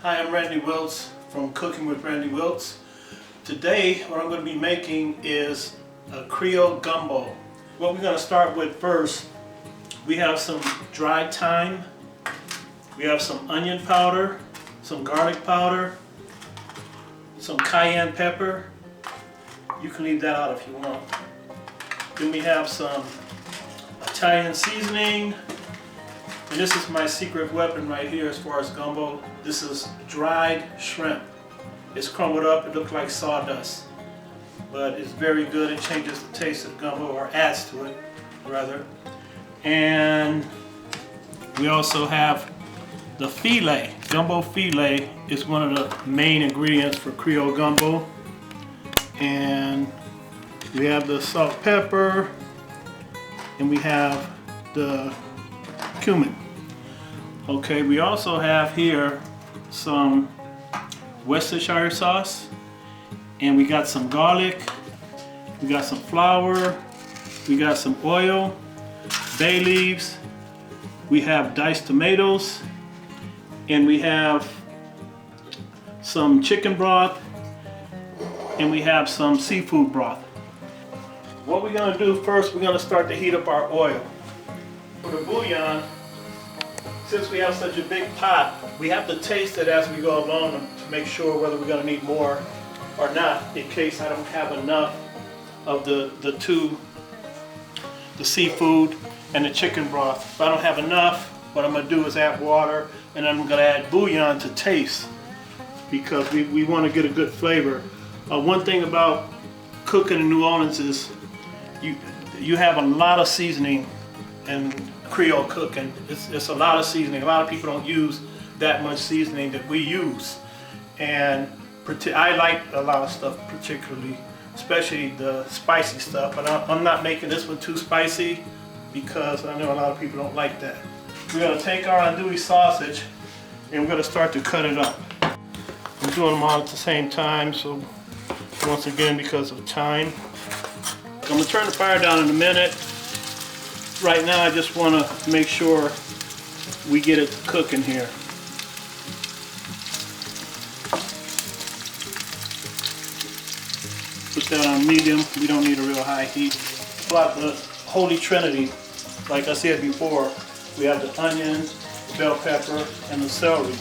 Hi, I'm Randy Wiltz from Cooking with Randy Wiltz. Today, what I'm going to be making is a Creole gumbo. What we're going to start with first, we have some dried thyme, we have some onion powder, some garlic powder, some cayenne pepper. You can leave that out if you want. Then we have some Italian seasoning. And this is my secret weapon right here as far as gumbo. This is dried shrimp. It's crumbled up, it looks like sawdust. But it's very good, it changes the taste of gumbo, or adds to it, rather. And we also have the filet. Gumbo filet is one of the main ingredients for Creole gumbo. And we have the salt, pepper, and we have the cumin. Okay, we also have here some Worcestershire sauce, and we got some garlic, we got some flour, we got some oil, bay leaves, we have diced tomatoes, and we have some chicken broth, and we have some seafood broth. What we're going to do first, we're going to start to heat up our oil. For the bouillon, since we have such a big pot, we have to taste it as we go along to make sure whether we're going to need more or not, in case I don't have enough of the seafood and the chicken broth. If I don't have enough, what I'm going to do is add water, and I'm going to add bouillon to taste, because we want to get a good flavor. One thing about cooking in New Orleans is you have a lot of seasoning and Creole cooking. It's a lot of seasoning. A lot of people don't use that much seasoning that we use, and I like a lot of stuff, particularly, especially the spicy stuff. But I'm not making this one too spicy because I know a lot of people don't like that. We're going to take our andouille sausage and we're going to start to cut it up. I'm doing them all at the same time, so once again, because of time. I'm going to turn the fire down in a minute. Right now I just want to make sure we get it cooking here. Put that on medium. We don't need a real high heat. About the Holy Trinity, like I said before, we have the onion, the bell pepper, and the celery.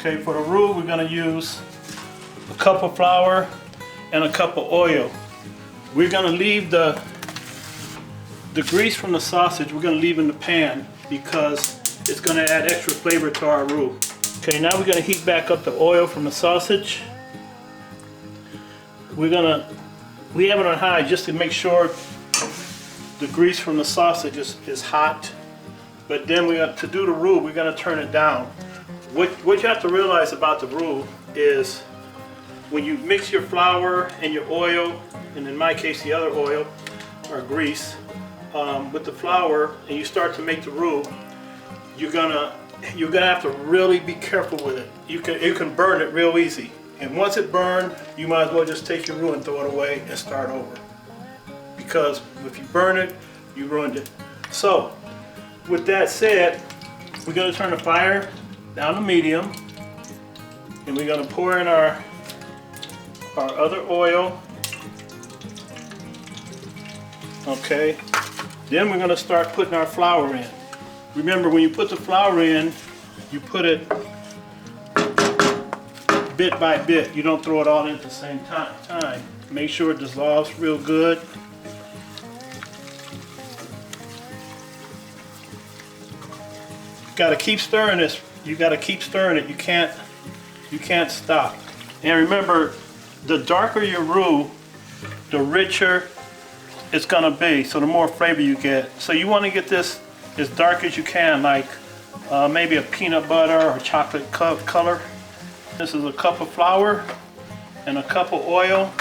Okay, for the roux, we're going to use a cup of flour and a cup of oil. We're going to leave the grease from the sausage, we're going to leave in the pan because it's going to add extra flavor to our roux. Okay, now we're going to heat back up the oil from the sausage. We have it on high just to make sure the grease from the sausage is hot. But then to do the roux, we're going to turn it down. What you have to realize about the roux is when you mix your flour and your oil, and in my case the other oil or grease, with the flour, and you start to make the roux, you're gonna have to really be careful with it. You can burn it real easy, and once it burned, you might as well just take your roux and throw it away and start over, because if you burn it, you ruined it. So with that said, we're going to turn the fire down to medium, and we're going to pour in our other oil. Okay, then we're going to start putting our flour in. Remember, when you put the flour in, you put it bit by bit. You don't throw it all in at the same time. Make sure it dissolves real good. Got to keep stirring this. You got to keep stirring it. You can't stop. And remember, the darker your roux, the richer it's gonna be. So the more flavor you get. So you want to get this as dark as you can, like maybe a peanut butter or chocolate color. This is a cup of flour and a cup of oil,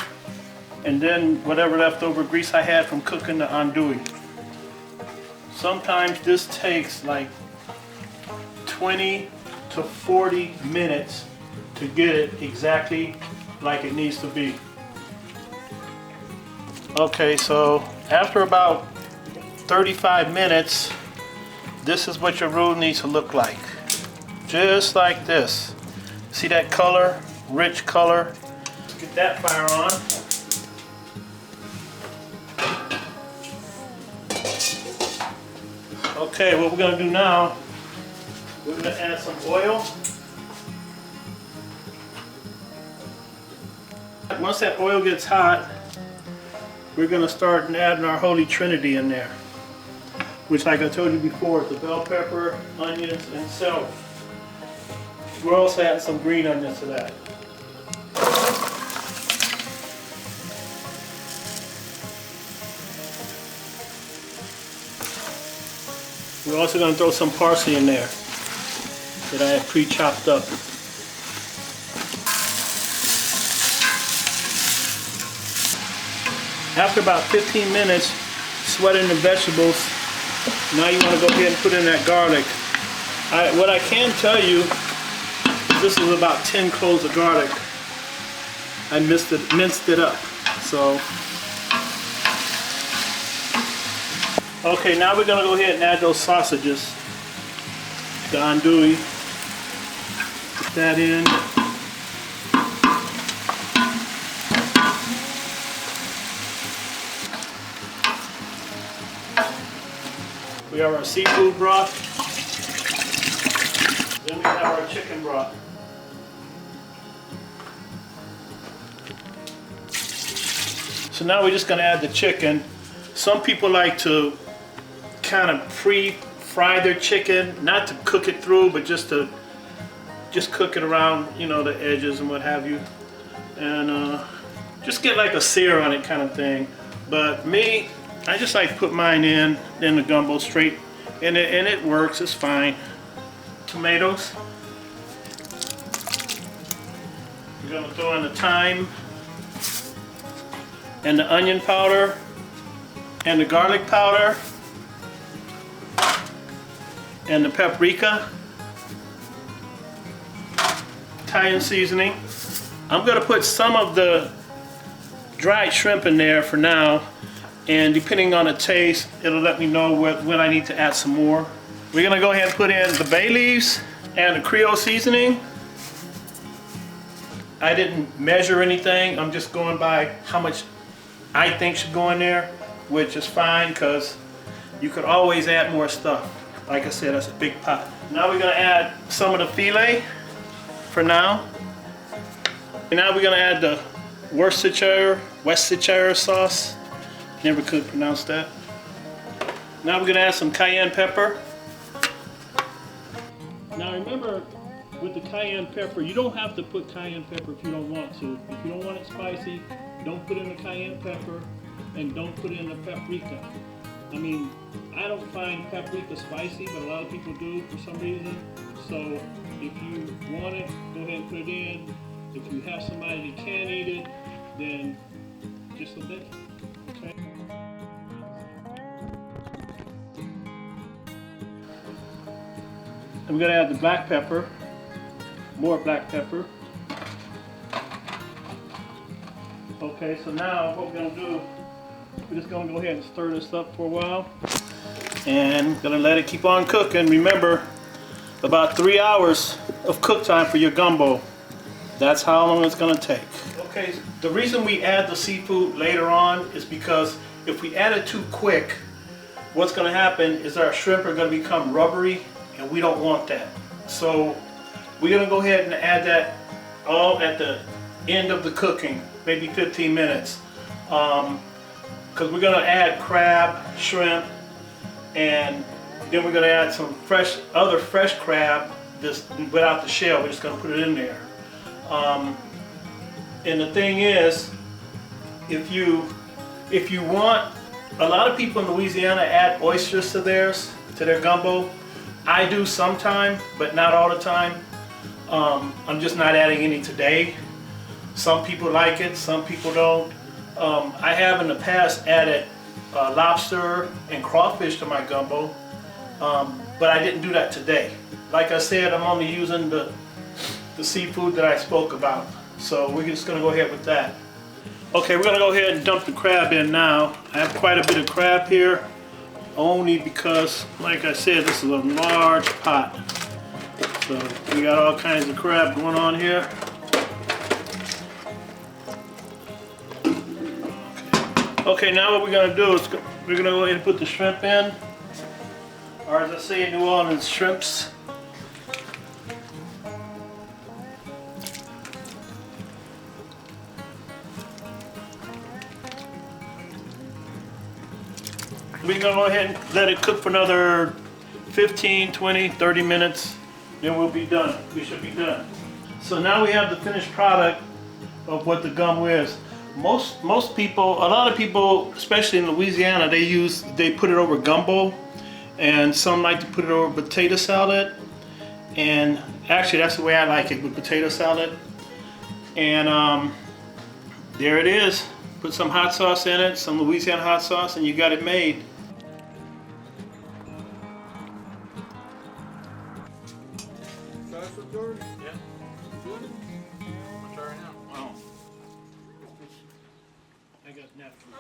and then whatever leftover grease I had from cooking the andouille. Sometimes this takes like 20 to 40 minutes to get it exactly like it needs to be. Okay, so after about 35 minutes, this is what your roux needs to look like. Just like this. See that color? Rich color. Let's get that fire on. Okay, what we're going to do now, we're going to add some oil. Once that oil gets hot, we're going to start adding our Holy Trinity in there, which, like I told you before, is the bell pepper, onions, and celery. We're also adding some green onions to that. We're also going to throw some parsley in there that I have pre-chopped up. After about 15 minutes sweating the vegetables, now you want to go ahead and put in that garlic. What I can tell you, this is about 10 cloves of garlic. I minced it up. So, okay, now we're going to go ahead and add those sausages. The andouille. Put that in. We have our seafood broth. Then we have our chicken broth. So now we're just going to add the chicken. Some people like to kind of pre-fry their chicken, not to cook it through, but just cook it around, you know, the edges and what have you, and just get like a sear on it kind of thing. But me, I just like to put mine in the gumbo straight, and it works. It's fine. Tomatoes. We're going to throw in the thyme and the onion powder and the garlic powder and the paprika, Italian seasoning. I'm going to put some of the dried shrimp in there for now, and depending on the taste, it'll let me know when I need to add some more. We're going to go ahead and put in the bay leaves and the Creole seasoning. I didn't measure anything. I'm just going by how much I think should go in there, which is fine because you could always add more stuff. Like I said, that's a big pot. Now we're going to add some of the filet for now. And now we're going to add the Worcestershire sauce. Never could pronounce that. Now we're going to add some cayenne pepper. Now remember, with the cayenne pepper, you don't have to put cayenne pepper if you don't want to. If you don't want it spicy, don't put in the cayenne pepper and don't put in the paprika. I mean, I don't find paprika spicy, but a lot of people do for some reason. So if you want it, go ahead and put it in. If you have somebody that can't eat it, then just a bit. Okay. I'm going to add the black pepper, more black pepper. Okay, so now what we're going to do, we're just going to go ahead and stir this up for a while, and going to let it keep on cooking. Remember, about 3 hours of cook time for your gumbo. That's how long it's going to take. Okay, the reason we add the seafood later on is because if we add it too quick, what's going to happen is our shrimp are going to become rubbery, and we don't want that. So we're going to go ahead and add that all at the end of the cooking, maybe 15 minutes. Because we're going to add crab, shrimp, and then we're going to add some other fresh crab this without the shell. We're just going to put it in there. And the thing is, if you want, a lot of people in Louisiana add oysters to their gumbo. I do sometime, but not all the time. I'm just not adding any today. Some people like it, some people don't. I have in the past added lobster and crawfish to my gumbo, but I didn't do that today. Like I said, I'm only using the seafood that I spoke about. So we're just gonna go ahead with that. Okay, we're gonna go ahead and dump the crab in now. I have quite a bit of crab here, only because, like I said, this is a large pot. So we got all kinds of crab going on here. Okay, now what we're gonna do is we're gonna go ahead and put the shrimp in, or as I say in New Orleans, shrimps. We're gonna go ahead and let it cook for another 15, 20, 30 minutes. Then we'll be done. We should be done. So now we have the finished product of what the gumbo is. Most people, a lot of people, especially in Louisiana, they put it over gumbo, and some like to put it over potato salad. And actually, that's the way I like it, with potato salad. And there it is. Put some hot sauce in it, some Louisiana hot sauce, and you got it made. Yeah. Good. I'm gonna try right now. Wow. I got napkins.